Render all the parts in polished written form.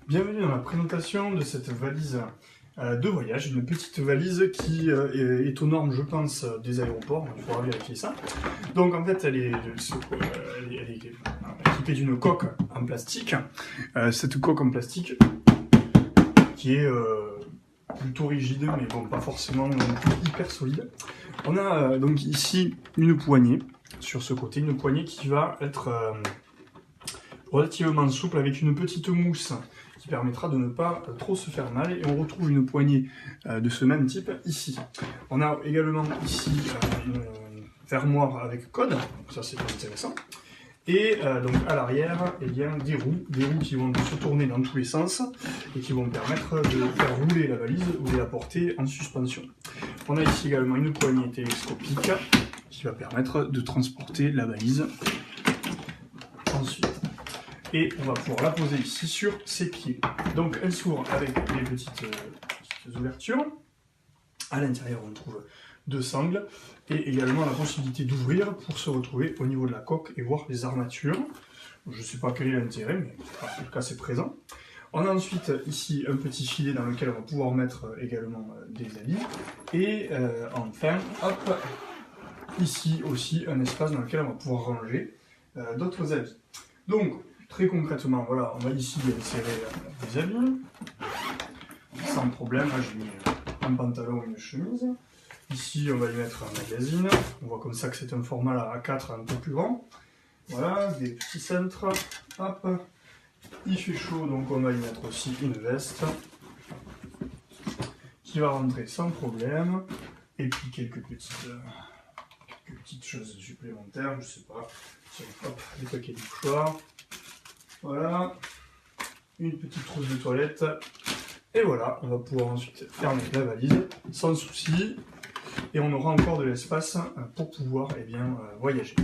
Bienvenue dans la présentation de cette valise de voyage, une petite valise qui est aux normes, je pense, des aéroports, il faudra vérifier ça. Donc en fait, elle est équipée d'une coque en plastique. Cette coque en plastique qui est plutôt rigide, mais bon, pas forcément hyper solide. On a donc ici une poignée sur ce côté, une poignée qui va être relativement souple avec une petite mousse qui permettra de ne pas trop se faire mal, et on retrouve une poignée de ce même type ici. On a également ici une fermoire avec code, ça c'est intéressant, et donc à l'arrière, eh bien, des roues qui vont se tourner dans tous les sens et qui vont permettre de faire rouler la valise ou de la porter en suspension. On a ici également une poignée télescopique qui va permettre de transporter la valise ensuite. Et on va pouvoir la poser ici sur ses pieds. Donc elle s'ouvre avec les petites ouvertures. À l'intérieur on trouve deux sangles et également la possibilité d'ouvrir pour se retrouver au niveau de la coque et voir les armatures. Je ne sais pas quel est l'intérêt, mais en tout cas c'est présent. On a ensuite ici un petit filet dans lequel on va pouvoir mettre également des habits. Et enfin, hop, ici aussi un espace dans lequel on va pouvoir ranger d'autres habits. Donc, très concrètement, voilà, on va ici insérer des habits, sans problème. Là, j'ai mis un pantalon et une chemise. Ici, on va y mettre un magazine. On voit comme ça que c'est un format A4 un peu plus grand. Voilà, des petits cintres. Hop, il fait chaud, donc on va y mettre aussi une veste qui va rentrer sans problème. Et puis quelques petites choses supplémentaires, je sais pas. Hop, des paquets de mouchoirs. Voilà, une petite trousse de toilette, et voilà, on va pouvoir ensuite fermer la valise sans souci, et on aura encore de l'espace pour pouvoir voyager.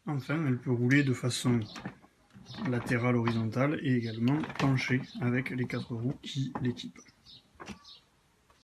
Enfin, elle peut rouler de façon latérale, horizontale, et également penchée avec les quatre roues qui l'équipent.